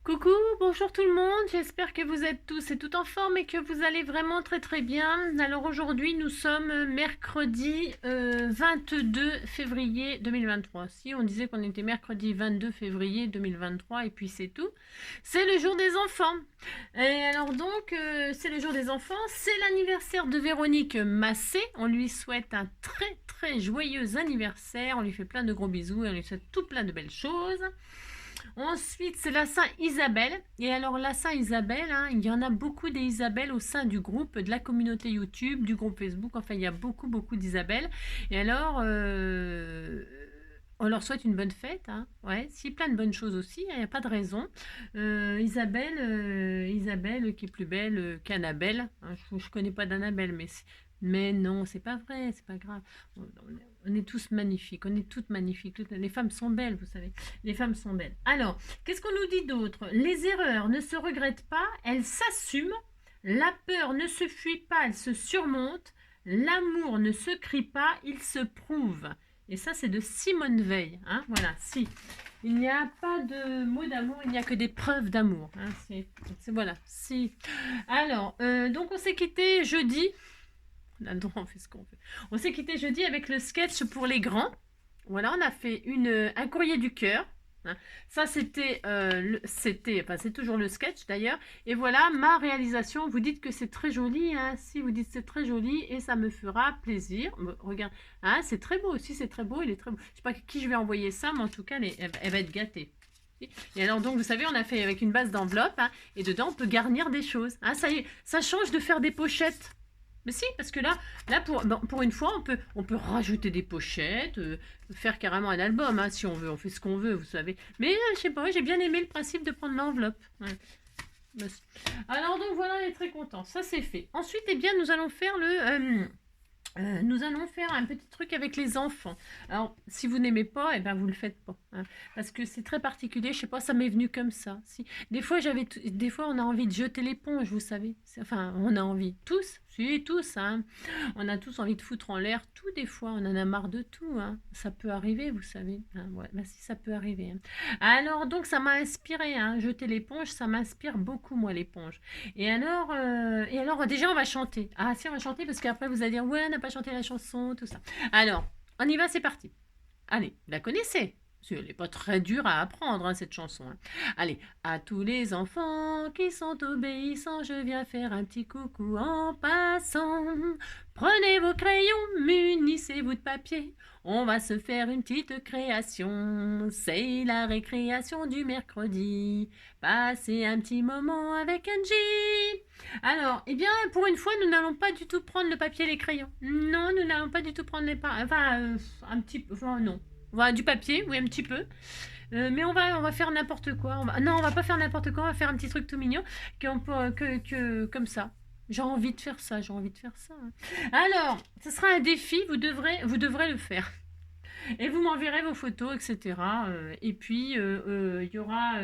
Coucou, bonjour tout le monde, j'espère que vous êtes tous et toutes en forme et que vous allez vraiment très très bien. Alors aujourd'hui nous sommes mercredi 22 février 2023. Si on disait qu'on était mercredi 22 février 2023 et puis c'est tout, c'est le jour des enfants. Et alors donc c'est le jour des enfants, c'est l'anniversaire de Véronique Massé, on lui souhaite un très très joyeux anniversaire, on lui fait plein de gros bisous et on lui souhaite tout plein de belles choses. Ensuite, c'est la Saint-Isabelle. Et alors, la Saint-Isabelle, hein, il y en a beaucoup des Isabelles au sein du groupe, de la communauté YouTube, du groupe Facebook. Enfin, il y a beaucoup, beaucoup d'Isabelles. Et alors, on leur souhaite une bonne fête. Hein. Ouais, si, plein de bonnes choses aussi. Il n'y a pas de raison. Isabelle qui est plus belle qu'Annabelle. Hein, je ne connais pas d'Annabelle, mais non, c'est pas vrai, c'est pas grave. On est tous magnifiques, on est toutes magnifiques. Les femmes sont belles, vous savez. Les femmes sont belles. Alors, qu'est-ce qu'on nous dit d'autre? Les erreurs ne se regrettent pas, elles s'assument. La peur ne se fuit pas, elle se surmonte. L'amour ne se crie pas, il se prouve. Et ça, c'est de Simone Veil. Hein, voilà, si. Il n'y a pas de mots d'amour, il n'y a que des preuves d'amour. Hein, voilà, si. Alors, donc on s'est quitté jeudi. On fait ce qu'on fait. On s'est quitté jeudi avec le sketch pour les grands. Voilà, on a fait un courrier du cœur. Hein. Ça, enfin, c'est toujours le sketch d'ailleurs. Et voilà ma réalisation. Vous dites que c'est très joli. Hein. Si vous dites c'est très joli et ça me fera plaisir. Regarde, hein, c'est très beau aussi, c'est très beau. Il est très beau. Je sais pas qui je vais envoyer ça, mais en tout cas, elle va être gâtée. Et alors donc vous savez on a fait avec une base d'enveloppe hein, et dedans on peut garnir des choses. Hein, ça y est, ça change de faire des pochettes. Mais si, parce que là pour une fois, on peut rajouter des pochettes, faire carrément un album, hein, si on veut. On fait ce qu'on veut, vous savez. Mais je sais pas, j'ai bien aimé le principe de prendre l'enveloppe. Ouais. Alors donc voilà, on est très contents. Ça, c'est fait. Ensuite, eh bien, nous allons faire nous allons faire un petit truc avec les enfants. Alors, si vous n'aimez pas, eh ben vous le faites pas, hein, parce que c'est très particulier. Je sais pas, ça m'est venu comme ça. Si des fois, on a envie de jeter l'éponge, vous savez. Enfin, on a envie tous, si tous, hein. On a tous envie de foutre en l'air tout. Des fois, on en a marre de tout, hein. Ça peut arriver, vous savez. Hein, ouais, bah si, ça peut arriver. Hein. Alors, donc, ça m'a inspiré. Hein, jeter l'éponge, ça m'inspire beaucoup, moi, l'éponge. Et alors, déjà, on va chanter. Ah, si, on va chanter parce qu'après, vous allez dire, ouais, on n'a pas chanté la chanson, tout ça. Alors, on y va, c'est parti. Allez, vous la connaissez. Elle n'est pas très dure à apprendre, hein, cette chanson. Hein. Allez, à tous les enfants qui sont obéissants, je viens faire un petit coucou en passant. Prenez vos crayons, munissez-vous de papier. On va se faire une petite création. C'est la récréation du mercredi. Passez un petit moment avec Angie. Alors, eh bien, pour une fois, nous n'allons pas du tout prendre le papier et les crayons. Non, nous n'allons pas du tout prendre un petit peu. Enfin, non. Du papier, oui, un petit peu. Mais on va faire n'importe quoi. Non, on va pas faire n'importe quoi. On va faire un petit truc tout mignon comme ça. J'ai envie de faire ça. Hein. Alors, ce sera un défi. Vous devrez le faire. Et vous m'enverrez vos photos, etc. Et puis, il y aura...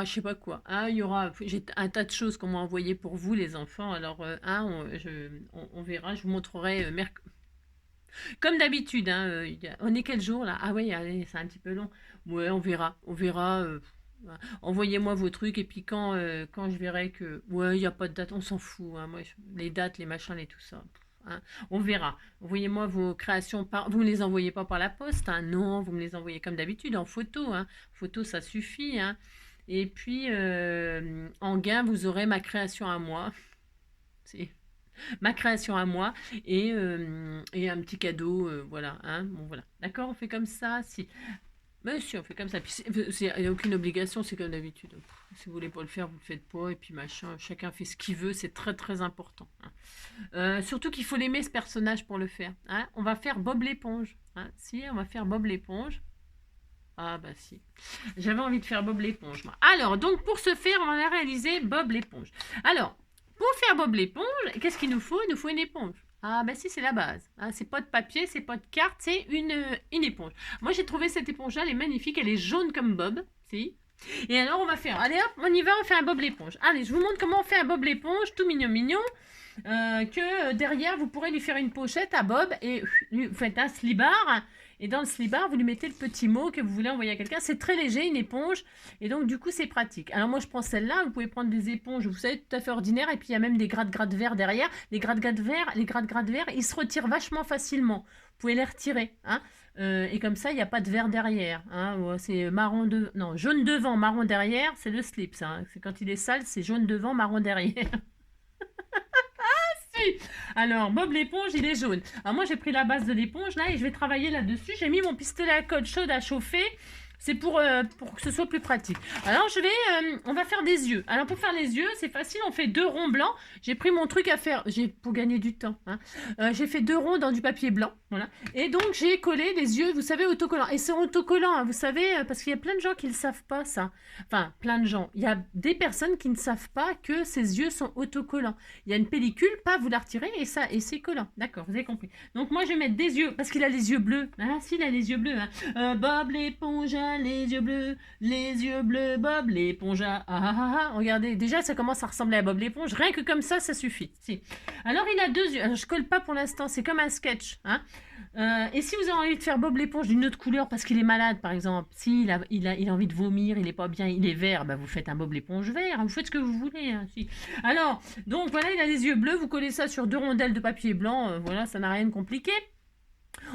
je sais pas quoi. Hein, j'ai un tas de choses qu'on m'a envoyées pour vous, les enfants. Alors, on verra. Je vous montrerai comme d'habitude. Hein, on est quel jour là? Ah oui, c'est un petit peu long. Ouais, on verra. Envoyez-moi vos trucs et puis quand je verrai que ouais, il n'y a pas de date, on s'en fout. Hein, moi, les dates, les machins, et tout ça. Hein, on verra. Envoyez-moi vos créations vous ne les envoyez pas par la poste. Hein, non, vous me les envoyez comme d'habitude en photo. Hein. Photo, ça suffit. Hein. Et puis en gain, vous aurez ma création à moi. C'est ma création à moi et un petit cadeau, voilà, hein, bon voilà, d'accord, on fait comme ça, si, monsieur, on fait comme ça, puis il n'y a aucune obligation, c'est comme d'habitude, si vous voulez pas le faire, vous le faites pas, et puis machin, chacun fait ce qu'il veut, c'est très très important, hein. Surtout qu'il faut l'aimer ce personnage pour le faire, hein. On va faire Bob l'éponge, hein. Si, on va faire Bob l'éponge. Ah bah si, j'avais envie de faire Bob l'éponge, moi. Alors, donc pour ce faire, on va réaliser Bob l'éponge. Alors, pour faire Bob l'éponge, qu'est-ce qu'il nous faut? Il nous faut une éponge. Ah bah si, c'est la base. Hein, c'est pas de papier, c'est pas de carte, c'est une éponge. Moi j'ai trouvé cette éponge-là, elle est magnifique, elle est jaune comme Bob. Si. Et alors on va faire, allez hop, on y va, on fait un Bob l'éponge. Allez, je vous montre comment on fait un Bob l'éponge, tout mignon mignon. Que derrière vous pourrez lui faire une pochette à Bob et vous faites un slibard Et dans le slibard, vous lui mettez le petit mot que vous voulez envoyer à quelqu'un. C'est très léger, une éponge. Et donc, du coup, c'est pratique. Alors, moi, je prends celle-là. Vous pouvez prendre des éponges, vous savez, tout à fait ordinaires. Et puis, il y a même des gratte-gratte verts derrière. Les gratte-gratte verts, ils se retirent vachement facilement. Vous pouvez les retirer. Hein. Et comme ça, il n'y a pas de vert derrière. Hein. C'est marron non, jaune devant, marron derrière. C'est le slip, ça. Hein. C'est quand il est sale, c'est jaune devant, marron derrière. Alors, Bob l'éponge, il est jaune. Alors moi, j'ai pris la base de l'éponge, là, et je vais travailler là-dessus. J'ai mis mon pistolet à colle chaude à chauffer. C'est pour que ce soit plus pratique. Alors, on va faire des yeux. Alors, pour faire les yeux, c'est facile. On fait 2 ronds blancs. J'ai pris mon truc à faire, pour gagner du temps. Hein. J'ai fait 2 ronds dans du papier blanc. Voilà. Et donc, j'ai collé les yeux, vous savez, autocollants. Et c'est autocollant, hein, vous savez, parce qu'il y a plein de gens qui ne le savent pas, ça. Enfin, plein de gens. Il y a des personnes qui ne savent pas que ces yeux sont autocollants. Il y a une pellicule, pas vous la retirez, et c'est collant. D'accord, vous avez compris. Donc, moi, je vais mettre des yeux, parce qu'il a les yeux bleus. Ah, si, il a les yeux bleus. Hein. Bob l'éponge les yeux bleus, Bob l'éponge. Regardez, déjà ça commence à ressembler à Bob l'éponge, rien que comme ça suffit. Si. Alors il a 2 yeux, alors, je colle pas pour l'instant, c'est comme un sketch. Hein. Et si vous avez envie de faire Bob l'éponge d'une autre couleur parce qu'il est malade par exemple, s'il il a envie de vomir, il est pas bien, il est vert, bah, vous faites un Bob l'éponge vert, vous faites ce que vous voulez. Hein, si. Alors, donc voilà, il a les yeux bleus, vous collez ça sur 2 rondelles de papier blanc, voilà, ça n'a rien de compliqué.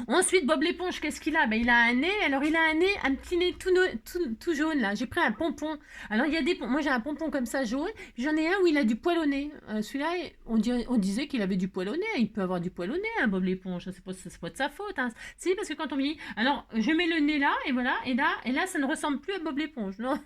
Ensuite, Bob l'éponge, qu'est-ce qu'il a? Ben, il a un nez. Alors, il a un nez, un petit nez tout jaune, là. J'ai pris un pompon. Alors, il y a des moi, j'ai un pompon comme ça, jaune. J'en ai un où il a du poil au nez. Celui-là, on disait qu'il avait du poil au nez. Il peut avoir du poil au nez, hein, Bob l'éponge. C'est pas de sa faute. Hein. Si, parce que quand on vieillit... Alors, je mets le nez là, et voilà. Et là, ça ne ressemble plus à Bob l'éponge. Non.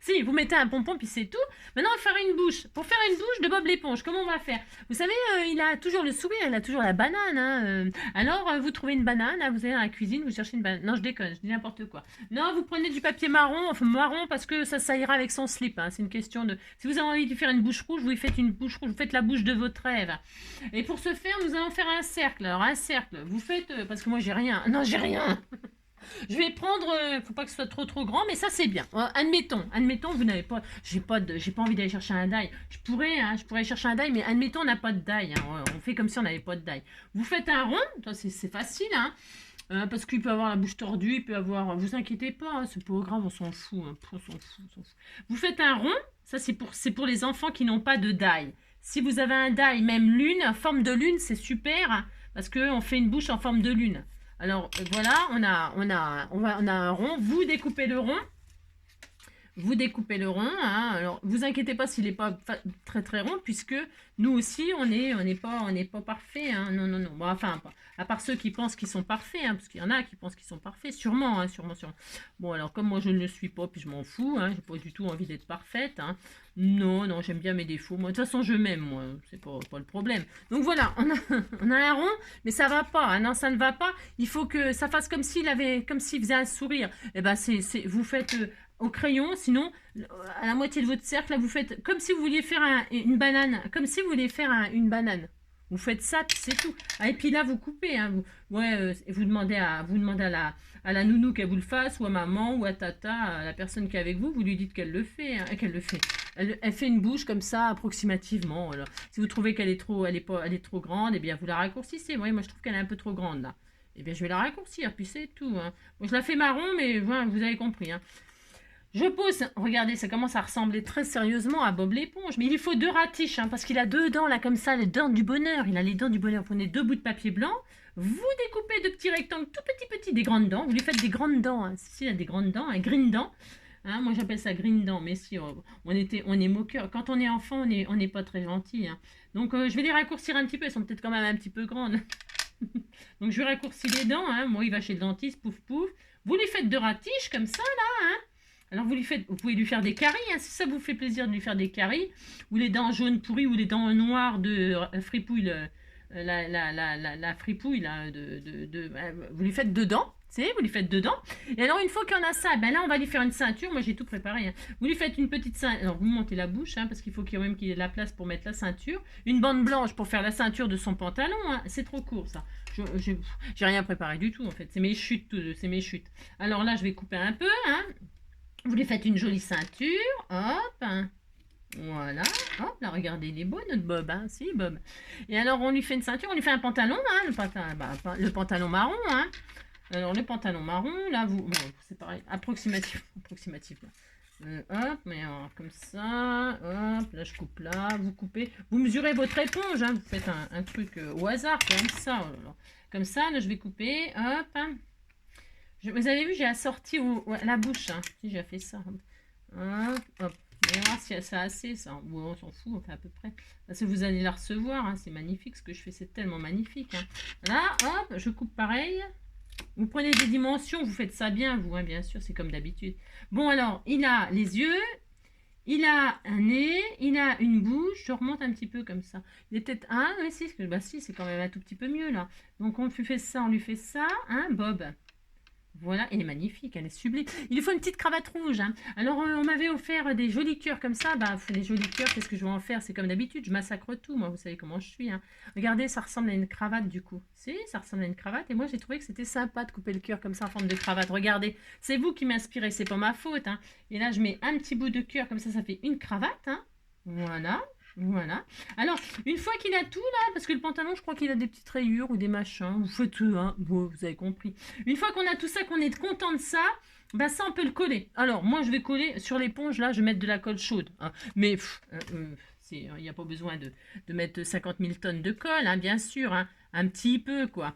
Si, vous mettez un pompon, puis c'est tout. Maintenant, on va faire une bouche. Pour faire une bouche de Bob l'éponge, comment on va faire? Vous savez, il a toujours le sourire, il a toujours la banane. Hein, Alors, vous trouvez une banane, hein, vous allez dans la cuisine, vous cherchez une banane. Non, je déconne, je dis n'importe quoi. Non, vous prenez du papier marron, enfin marron, parce que ça ira avec son slip. Hein, c'est une question de... Si vous avez envie de faire une bouche rouge, vous faites une bouche rouge, vous faites la bouche de votre rêve. Et pour ce faire, nous allons faire un cercle. Alors, un cercle, vous faites... parce que moi, j'ai rien. Non, j'ai rien. Je vais prendre, faut pas que ce soit trop grand, mais ça c'est bien. Admettons, vous n'avez pas, j'ai pas envie d'aller chercher un die. Je pourrais chercher un die, mais admettons on n'a pas de die. Hein. On fait comme si on n'avait pas de die. Vous faites un rond, c'est facile, hein. Parce qu'il peut avoir la bouche tordue, il peut avoir, vous inquiétez pas, hein, c'est pas grave, on s'en fout, hein, on s'en fout. Vous faites un rond, ça c'est pour les enfants qui n'ont pas de die. Si vous avez un die, même lune, en forme de lune, c'est super, hein, parce que on fait une bouche en forme de lune. Alors voilà, on a un rond. Vous découpez le rond. Hein. Alors vous inquiétez pas s'il n'est pas très rond, puisque nous aussi on n'est pas parfait. Hein. Non. Bon, enfin, à part ceux qui pensent qu'ils sont parfaits, hein, parce qu'il y en a qui pensent qu'ils sont parfaits, sûrement, hein, sûrement. Bon, alors comme moi je ne le suis pas, puis je m'en fous, hein, j'ai pas du tout envie d'être parfaite. Hein. Non, j'aime bien mes défauts. Moi, de toute façon, je m'aime, moi, c'est pas le problème. Donc voilà, on a un rond, mais ça va pas. Hein. Non, ça ne va pas. Il faut que ça fasse comme s'il faisait un sourire. Et ben, vous faites au crayon, sinon à la moitié de votre cercle, là, vous faites comme si vous vouliez faire une banane, une banane. Vous faites ça, puis c'est tout. Ah, et puis là, vous coupez. Hein, vous demandez à la nounou qu'elle vous le fasse, ou à maman, ou à tata, à la personne qui est avec vous, vous lui dites qu'elle le fait. Hein, qu'elle le fait. Elle fait une bouche comme ça, approximativement. Alors, si vous trouvez qu'elle est trop grande, eh bien, vous la raccourcissez. Moi, je trouve qu'elle est un peu trop grande, là. Eh bien, je vais la raccourcir, puis c'est tout. Hein. Bon, je la fais marron, mais voilà, vous avez compris. Hein. Je pose, regardez, ça commence à ressembler très sérieusement à Bob l'éponge, mais il faut 2 ratiches, hein, parce qu'il a 2 dents, là, comme ça, les dents du bonheur. Il a les dents du bonheur. Vous prenez 2 bouts de papier blanc, vous découpez de petits rectangles, tout petits, des grandes dents. Vous lui faites des grandes dents. Hein. Si, il a des grandes dents, un green dent. Hein, moi, j'appelle ça green dent, mais si, on est moqueur. Quand on est enfant, on n'est pas très gentil. Hein. Donc, je vais les raccourcir un petit peu. Elles sont peut-être quand même un petit peu grandes. Donc, je vais raccourcir les dents. Hein. Moi, il va chez le dentiste, pouf. Vous lui faites 2 ratiches, comme ça, là, hein. Alors vous pouvez lui faire des caries, hein, si ça vous fait plaisir de lui faire des caries, ou les dents jaunes pourries, ou les dents noires de fripouille, la fripouille, là, vous lui faites dedans, vous lui faites dedans. Et alors une fois qu'on a ça, ben là on va lui faire une ceinture, moi j'ai tout préparé. Hein. Vous lui faites une petite ceinture, alors vous montez la bouche, hein, parce qu'il faut qu'il y ait de la place pour mettre la ceinture. Une bande blanche pour faire la ceinture de son pantalon, hein. C'est trop court ça. J'ai rien préparé du tout en fait, c'est mes chutes. Alors là je vais couper un peu, hein. Vous lui faites une jolie ceinture, hop, hein. Voilà, hop, là, regardez, il est beau notre Bob, hein, si, Bob. Et alors, on lui fait une ceinture, on lui fait un pantalon, hein, le pantalon marron, hein. Alors, le pantalon marron, là, bon, c'est pareil, approximativement. Hop, mais alors, comme ça, hop, là je coupe là, vous coupez, vous mesurez votre éponge, hein, vous faites un truc au hasard, comme ça, oh là là. Comme ça, là je vais couper, hop, hein. Vous avez vu, j'ai assorti la bouche, hein, si j'ai fait ça, hop, hop, vous allez voir si c'est assez, ça, bon, on s'en fout, enfin à peu près, parce que vous allez la recevoir, hein, c'est magnifique, ce que je fais, c'est tellement magnifique, hein. Là, hop, je coupe pareil. Vous prenez des dimensions, vous faites ça bien, vous, hein, bien sûr, c'est comme d'habitude. Bon, alors, il a les yeux, il a un nez, il a une bouche, je remonte un petit peu comme ça. Il est peut-être un, oui, si, bah si, c'est quand même un tout petit peu mieux, là. Donc, on lui fait ça, hein, Bob. Voilà, elle est magnifique, elle est sublime. Il lui faut une petite cravate rouge, hein. Alors, on m'avait offert des jolis cœurs comme ça. Bah, les jolis cœurs, qu'est-ce que je vais en faire? C'est comme d'habitude, je massacre tout, moi, vous savez comment je suis, hein. Regardez, ça ressemble à une cravate, du coup. Si, ça ressemble à une cravate. Et moi, j'ai trouvé que c'était sympa de couper le cœur comme ça en forme de cravate. Regardez, c'est vous qui m'inspirez, c'est pas ma faute, hein. Et là, je mets un petit bout de cœur, comme ça fait une cravate, hein. Voilà. Voilà. Alors, une fois qu'il a tout là, parce que le pantalon, je crois qu'il a des petites rayures ou des machins, vous faites tout, hein, vous avez compris. Une fois qu'on a tout ça, qu'on est content de ça, bah ça, on peut le coller. Alors, moi, je vais coller sur l'éponge, là, je vais mettre de la colle chaude. Hein. Mais, il n'y a pas besoin de mettre 50 000 tonnes de colle, hein, bien sûr, hein, un petit peu, quoi.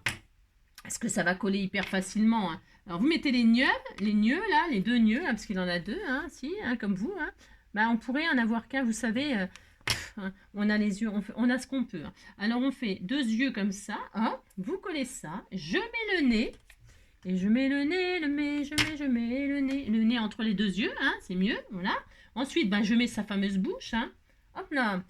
Parce que ça va coller hyper facilement. Hein. Alors, vous mettez les nœuds, là, les deux nœuds, hein, parce qu'il en a deux, hein, si, hein, comme vous, hein. Bah, on pourrait en avoir qu'un, vous savez... on a les yeux, on a ce qu'on peut. Hein. Alors on fait deux yeux comme ça, hop, vous collez ça, je mets le nez, et je mets le nez, je mets le nez entre les deux yeux, hein, c'est mieux, voilà. Ensuite, ben, je mets sa fameuse bouche, hein, hop là,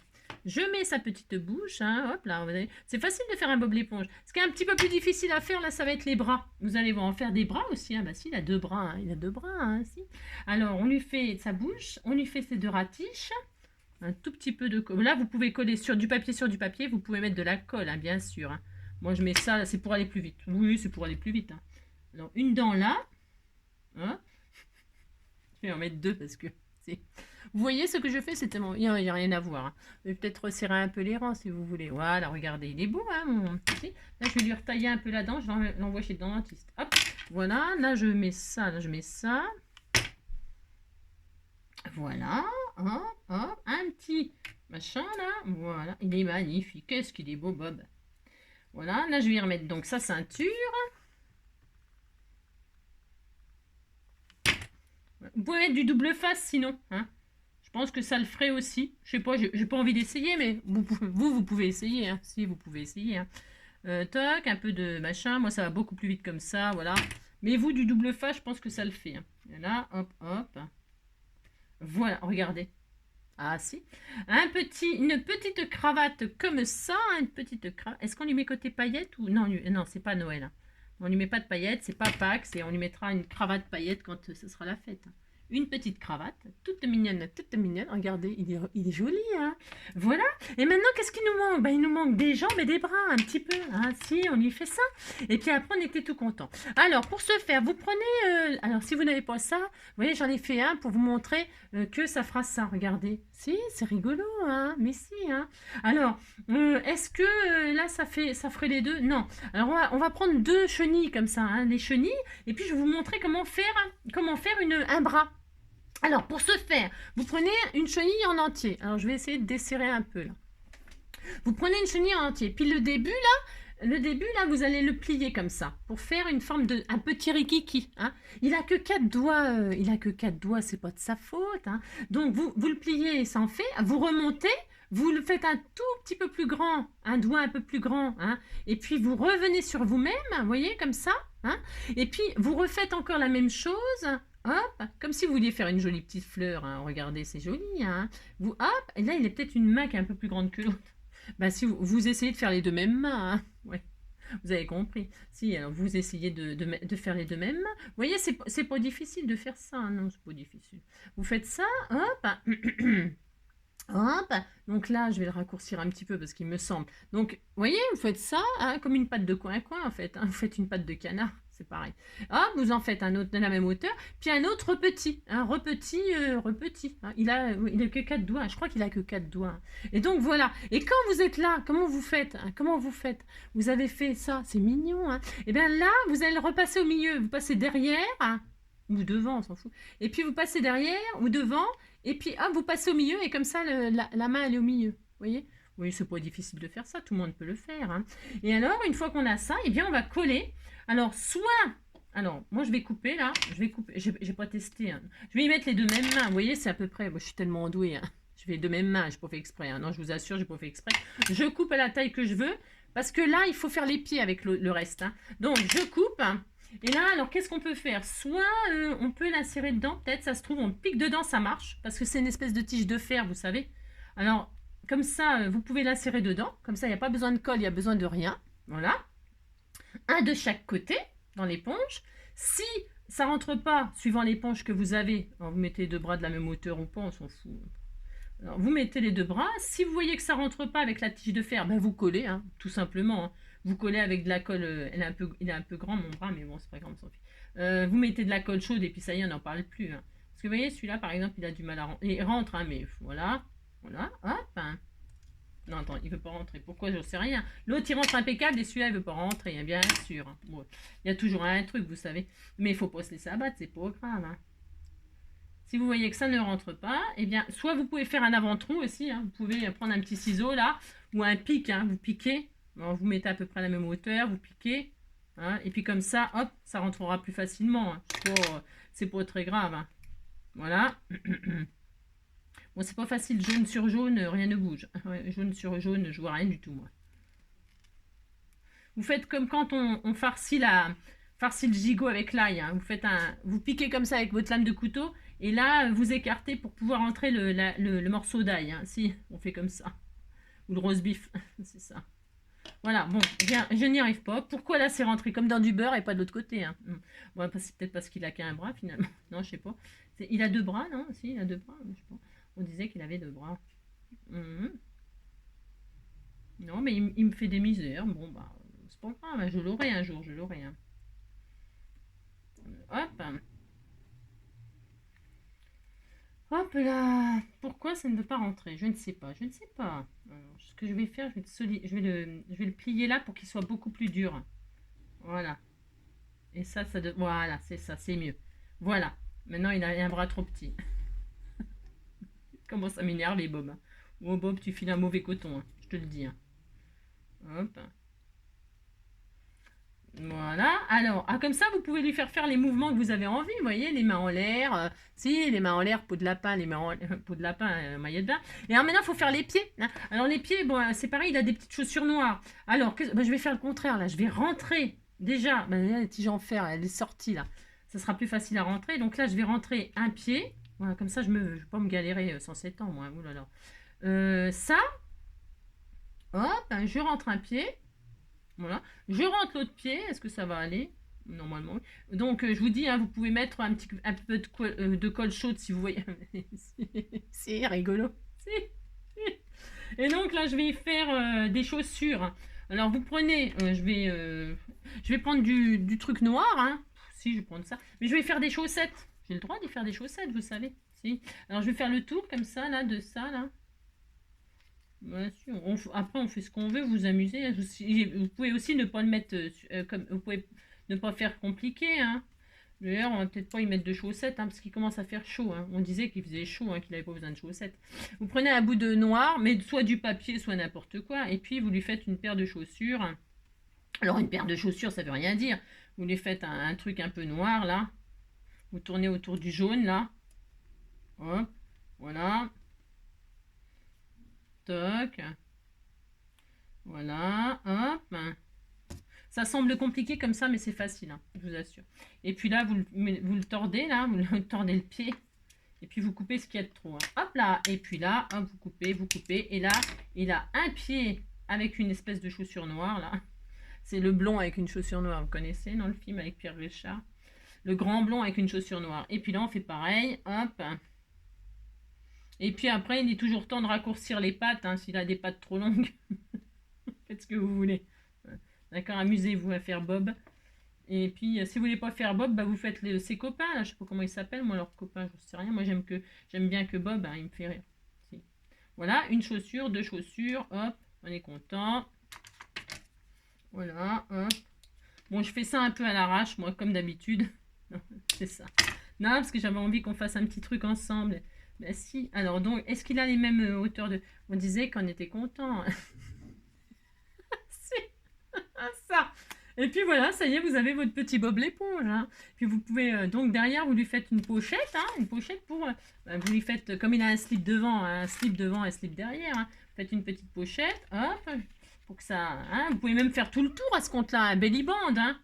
je mets sa petite bouche, hein, hop là, c'est facile de faire un Bob l'éponge. Ce qui est un petit peu plus difficile à faire, là, ça va être les bras. Vous allez voir, en faire des bras aussi, hein, bah si, il a deux bras, hein, si. Alors, on lui fait sa bouche, on lui fait ses deux ratiches, un tout petit peu de colle. Là, vous pouvez coller sur du papier, vous pouvez mettre de la colle, hein, bien sûr. Hein. Moi, je mets ça, c'est pour aller plus vite. Oui, c'est pour aller plus vite. Hein. Alors, une dent là. Hein. Je vais en mettre deux parce que c'est... Vous voyez ce que je fais, c'est tellement... Il n'y a rien à voir. Hein. Je vais peut-être resserrer un peu les rangs si vous voulez. Voilà, regardez, il est beau, hein, mon petit. Là, je vais lui retailler un peu la dent, je l'envoie chez le dentiste. Hop, voilà, là, je mets ça, là, je mets ça. Voilà, hop, hop, un petit machin là, voilà, il est magnifique, qu'est-ce qu'il est beau Bob. Voilà, là je vais y remettre donc sa ceinture. Vous pouvez mettre du double face sinon, hein. Je pense que ça le ferait aussi, je sais pas, j'ai pas envie d'essayer, mais vous pouvez essayer, hein. Si vous pouvez essayer. Hein. Toc, un peu de machin, moi ça va beaucoup plus vite comme ça, voilà. Mais vous, du double face, je pense que ça le fait. Hein. Et là, hop, hop. Voilà, regardez. Ah si. Une petite cravate comme ça, une petite cravate. Est-ce qu'on lui met côté paillettes ou non, non, c'est pas Noël. Hein. On lui met pas de paillettes, c'est pas Pâques, on lui mettra une cravate paillettes quand ce sera la fête. Une petite cravate, toute mignonne, regardez, il est joli, hein. Voilà, et maintenant, qu'est-ce qu'il nous manque? Ben, il nous manque des jambes et des bras, un petit peu, hein. Si, on lui fait ça, et puis après, on était tout content. Alors, pour ce faire, vous prenez, alors si vous n'avez pas ça, vous voyez, j'en ai fait un pour vous montrer que ça fera ça, regardez. Si, c'est rigolo, hein, mais si, hein. Alors, est-ce que là, ça ferait les deux? Non. Alors, on va prendre deux chenilles comme ça, hein, les chenilles, et puis je vais vous montrer comment faire un bras. Alors, pour ce faire, vous prenez une chenille en entier. Alors, je vais essayer de desserrer un peu, là. Vous prenez une chenille en entier. Puis le début, là, vous allez le plier comme ça, pour faire une forme de... un petit rikiki. Hein. Il a que 4 doigts, c'est pas de sa faute. Hein. Donc, vous le pliez, ça en fait. Vous remontez, vous le faites un tout petit peu plus grand, un doigt un peu plus grand. Hein. Et puis, vous revenez sur vous-même, vous voyez, comme ça. Hein. Et puis, vous refaites encore la même chose. Hop, comme si vous vouliez faire une jolie petite fleur. Hein. Regardez, c'est joli. Hein. Vous, hop, et là, il est peut-être une main qui est un peu plus grande que l'autre. Bah, si vous essayez de faire les deux mêmes mains, hein. Ouais, vous avez compris. Si, alors vous essayez de faire les deux mêmes mains. Vous voyez, c'est pas difficile de faire ça. Hein. Non, c'est pas difficile. Vous faites ça, hop. Hop, donc là, je vais le raccourcir un petit peu parce qu'il me semble. Donc, vous voyez, vous faites ça hein, comme une patte de coin-coin en fait. Hein. Vous faites une patte de canard. c'est pareil. Hop, vous en faites un autre de la même hauteur, puis un autre petit, un repetit. Hein. Il a que 4 doigts, je crois qu'il a que 4 doigts. Et donc voilà. Et quand vous êtes là, comment vous faites hein? Comment vous faites? Vous avez fait ça, c'est mignon. Hein. Et bien là, vous allez le repasser au milieu. Vous passez derrière, hein, ou devant, on s'en fout. Et puis vous passez derrière ou devant, et puis hop, vous passez au milieu, et comme ça, la main, elle est au milieu. Vous voyez? Oui, c'est pas difficile de faire ça, tout le monde peut le faire. Hein. Et alors, une fois qu'on a ça, eh bien, on va coller. Alors, moi je vais couper là, j'ai pas testé. Hein. Je vais y mettre les deux mêmes mains, vous voyez, c'est à peu près, moi je suis tellement douée. Hein. Je fais les deux mêmes mains, j'ai pas fait exprès. Hein. Non, je vous assure, j'ai pas fait exprès. Je coupe à la taille que je veux, parce que là, il faut faire les pieds avec le reste. Hein. Donc, je coupe. Et là, alors, qu'est-ce qu'on peut faire? Soit on peut l'insérer dedans, peut-être, ça se trouve, on pique dedans, ça marche, parce que c'est une espèce de tige de fer, vous savez. Alors, comme ça, vous pouvez l'insérer dedans. Comme ça, il n'y a pas besoin de colle, il n'y a besoin de rien. Voilà. Un de chaque côté dans l'éponge. Si ça rentre pas, suivant l'éponge que vous avez, alors vous mettez les deux bras de la même hauteur ou pas, on s'en fout. Alors, vous mettez les deux bras. Si vous voyez que ça rentre pas avec la tige de fer, ben vous collez, hein, tout simplement. Hein. Vous collez avec de la colle. Il est un peu grand mon bras, mais bon, c'est pas grave, on s'en fiche. Vous mettez de la colle chaude et puis ça y est, on n'en parle plus. Hein. Parce que vous voyez, celui-là, par exemple, il a du mal à rentrer. Il rentre, hein, mais voilà. Voilà, hop. Hein. Non, attends, il veut pas rentrer. Pourquoi? Je sais rien. L'autre, il rentre impeccable et celui-là, il veut pas rentrer, hein, bien sûr. Bon, il y a toujours un truc, vous savez. Mais il faut pas se laisser abattre, c'est pas grave. Hein. Si vous voyez que ça ne rentre pas, eh bien, soit vous pouvez faire un avant-trou aussi. Hein. Vous pouvez prendre un petit ciseau, là, ou un pic. Hein. Vous piquez. Alors, vous mettez à peu près à la même hauteur, vous piquez. Hein, et puis comme ça, hop, ça rentrera plus facilement. Hein. C'est pas très grave. Hein. Voilà. Bon, c'est pas facile, jaune sur jaune, rien ne bouge. Ouais, jaune sur jaune, je vois rien du tout, moi. Vous faites comme quand on farcit le gigot avec l'ail. Hein. Vous piquez comme ça avec votre lame de couteau, et là, vous écartez pour pouvoir entrer le morceau d'ail. Hein. Si, on fait comme ça. Ou le roast beef, c'est ça. Voilà, bon, bien, je n'y arrive pas. Pourquoi là, c'est rentré comme dans du beurre et pas de l'autre côté hein. Bon, c'est peut-être parce qu'il a qu'un bras, finalement. Non, je sais pas. Il a deux bras, non? Si, il a deux bras, je sais pas. On disait qu'il avait deux bras. Non, mais il me fait des misères. Bon, bah, c'est pas grave. Je l'aurai un jour, je l'aurai. Hein. Hop. Hop là. Pourquoi ça ne veut pas rentrer? Je ne sais pas. Je ne sais pas. Alors, ce que je vais faire, je vais le plier là pour qu'il soit beaucoup plus dur. Voilà. Et ça, voilà, c'est ça, c'est mieux. Voilà. Maintenant, il a un bras trop petit. Comment ça m'énerve les Bob. Hein. Oh Bob, tu files un mauvais coton, hein, je te le dis. Hein. Hop. Voilà. Alors, comme ça, vous pouvez lui faire les mouvements que vous avez envie. Vous voyez, les mains en l'air. Si, les mains en l'air, peau de lapin, les mains en peau de lapin, maillot de bain. Et alors maintenant, il faut faire les pieds. Hein. Alors, les pieds, bon, c'est pareil, il a des petites chaussures noires. Alors, je vais faire le contraire, là. Je vais rentrer. Déjà, là, la tige en fer, elle est sortie, là. Ça sera plus facile à rentrer. Donc là, je vais rentrer un pied. Voilà, comme ça, je ne vais pas me galérer sans 7 ans, moi. Ça, hop, je rentre un pied. Voilà. Je rentre l'autre pied. Est-ce que ça va aller? Normalement. Donc, je vous dis, hein, vous pouvez mettre un peu de colle chaude si vous voyez. C'est rigolo. Et donc, là, je vais faire des chaussures. Alors, vous prenez, je vais prendre du truc noir. Hein. Si, je vais prendre ça. Mais je vais faire des chaussettes. J'ai le droit d'y faire des chaussettes, vous savez. Si. Alors, je vais faire le tour comme ça, là, de ça, là. Bien sûr. Après, on fait ce qu'on veut, vous amusez. Vous pouvez aussi ne pas le mettre comme. Vous pouvez ne pas faire compliqué. Hein. D'ailleurs, on va peut-être pas y mettre de chaussettes parce qu'il commence à faire chaud. Hein. On disait qu'il faisait chaud, hein, qu'il n'avait pas besoin de chaussettes. Vous prenez un bout de noir, mais soit du papier, soit n'importe quoi, et puis vous lui faites une paire de chaussures. Alors, une paire de chaussures, ça veut rien dire. Vous lui faites un truc un peu noir là. Vous tournez autour du jaune là. Hop, voilà. Toc. Voilà, hop. Ça semble compliqué comme ça, mais c'est facile, hein, je vous assure. Et puis là, vous le tordez, là, vous le tordez le pied. Et puis vous coupez ce qu'il y a de trop. Hein. Hop là, et puis là, hop, vous coupez. Et là, il a un pied avec une espèce de chaussure noire, là. C'est le blond avec une chaussure noire, vous connaissez, dans le film avec Pierre Richard. Le grand blond avec une chaussure noire. Et puis là, on fait pareil, hop. Et puis après, il est toujours temps de raccourcir les pattes, hein, s'il a des pattes trop longues. Faites ce que vous voulez. D'accord, amusez-vous à faire Bob. Et puis, si vous voulez pas faire Bob, bah, vous faites ses copains, là, je sais pas comment ils s'appellent, moi, leurs copains, je sais rien. Moi, j'aime bien que Bob, hein, il me fait rire. Si. Voilà, une chaussure, deux chaussures, hop, on est content. Voilà, hop. Bon, je fais ça un peu à l'arrache, moi, comme d'habitude. C'est ça. Non, parce que j'avais envie qu'on fasse un petit truc ensemble. Ben si. Alors, donc, est-ce qu'il a les mêmes hauteurs de... On disait qu'on était content. Si. Ça. Et puis voilà, ça y est, vous avez votre petit Bob l'éponge. Hein. Puis vous pouvez, donc derrière, vous lui faites une pochette. Hein, une pochette pour... vous lui faites, comme il a un slip devant, un slip derrière. Hein, vous faites une petite pochette. Hop. Pour que ça... Hein, vous pouvez même faire tout le tour à ce compte-là. Un belly band. Hein.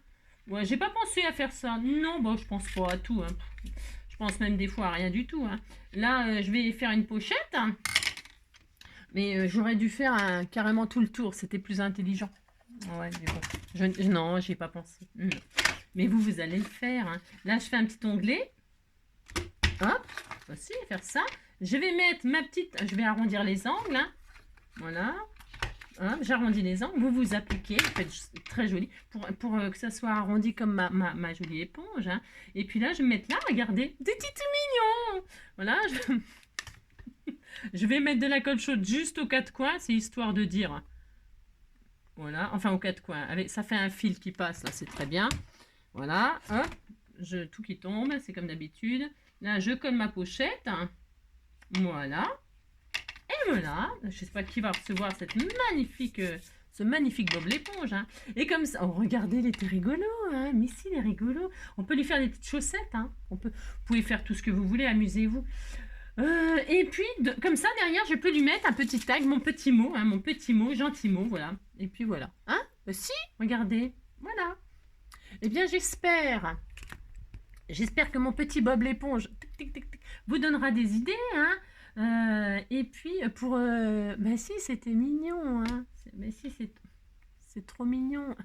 Ouais, j'ai pas pensé à faire ça. Non, bon, je pense pas à tout. Hein. Je pense même des fois à rien du tout. Hein. Là, je vais faire une pochette. Hein. Mais j'aurais dû faire carrément tout le tour. C'était plus intelligent. Ouais, mais bon. Non, j'y ai pas pensé. Non. Mais vous allez le faire. Hein. Là, je fais un petit onglet. Hop, aussi, faire ça. Je vais mettre ma petite... Je vais arrondir les angles. Hein. Voilà. J'arrondis les angles. Vous appliquez. Vous faites très joli. Pour que ça soit arrondi comme ma jolie éponge. Hein. Et puis là, je vais mettre là, regardez. Des petits tout mignons. Voilà. Je vais mettre de la colle chaude juste aux quatre coins. C'est histoire de dire... Voilà, enfin aux quatre coins. Ça fait un fil qui passe, là, c'est très bien. Voilà, hop, tout qui tombe, c'est comme d'habitude. Là, je colle ma pochette. Voilà. Et voilà, je ne sais pas qui va recevoir ce magnifique Bob l'éponge. Hein. Et comme ça, oh, regardez, il était rigolo. Hein. Mais si, il est rigolo. On peut lui faire des petites chaussettes. Hein. Vous pouvez faire tout ce que vous voulez, amusez-vous. Et puis, comme ça, derrière, je peux lui mettre un petit tag, mon petit mot, gentil mot, voilà. Et puis voilà. Hein? Si, regardez, voilà. Eh bien, j'espère que mon petit Bob l'éponge vous donnera des idées, hein. Et puis, bah si, c'était mignon, hein. Mais si, c'est trop mignon.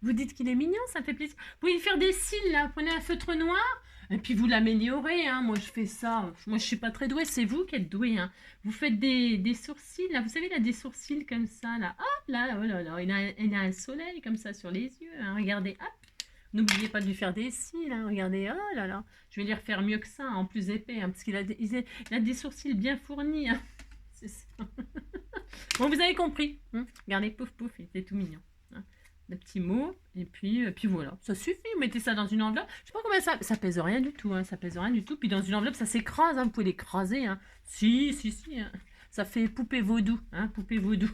Vous dites qu'il est mignon, ça fait plaisir. Vous pouvez faire des cils, là. Prenez un feutre noir. Et puis vous l'améliorez, hein. Moi je fais ça. Moi je suis pas très douée, c'est vous qui êtes douée. Hein. Vous faites des sourcils, là. Vous savez, là, des sourcils comme ça, là. Hop, là, oh là là. Il a un soleil comme ça sur les yeux. Hein. Regardez, hop. N'oubliez pas de lui faire des cils, hein. Regardez, oh là là. Je vais lui refaire mieux que ça, en plus épais, hein, parce qu'il a, il a des sourcils bien fournis. Hein. C'est ça. Bon, vous avez compris. Hein. Regardez, pouf, pouf, il était tout mignon. Hein. Le petit mot, et puis voilà, ça suffit, vous mettez ça dans une enveloppe, je sais pas combien ça pèse rien du tout, hein, ça pèse rien du tout, puis dans une enveloppe ça s'écrase, hein, vous pouvez l'écraser, hein. Si, hein. Ça fait poupée vaudou, hein, poupée vaudou,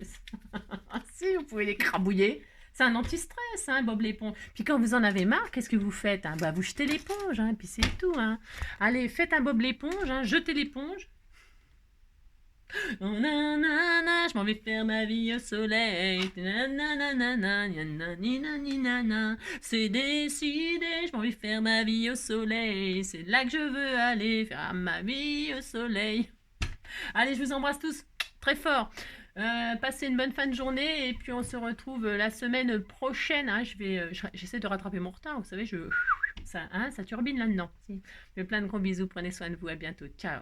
si, vous pouvez l'écrabouiller, c'est un anti-stress, hein, Bob l'éponge, puis quand vous en avez marre, qu'est-ce que vous faites, hein, bah, vous jetez l'éponge, hein, puis c'est tout, hein. Allez, faites un Bob l'éponge, hein, jetez l'éponge. Je m'en vais faire ma vie au soleil. C'est décidé, je m'en vais faire ma vie au soleil. C'est là que je veux aller faire ma vie au soleil. Allez, je vous embrasse tous très fort. Passez une bonne fin de journée et puis on se retrouve la semaine prochaine. Hein. J'essaie de rattraper mon retard. Vous savez, ça turbine là-dedans. Si. Je fais plein de gros bisous. Prenez soin de vous. À bientôt. Ciao.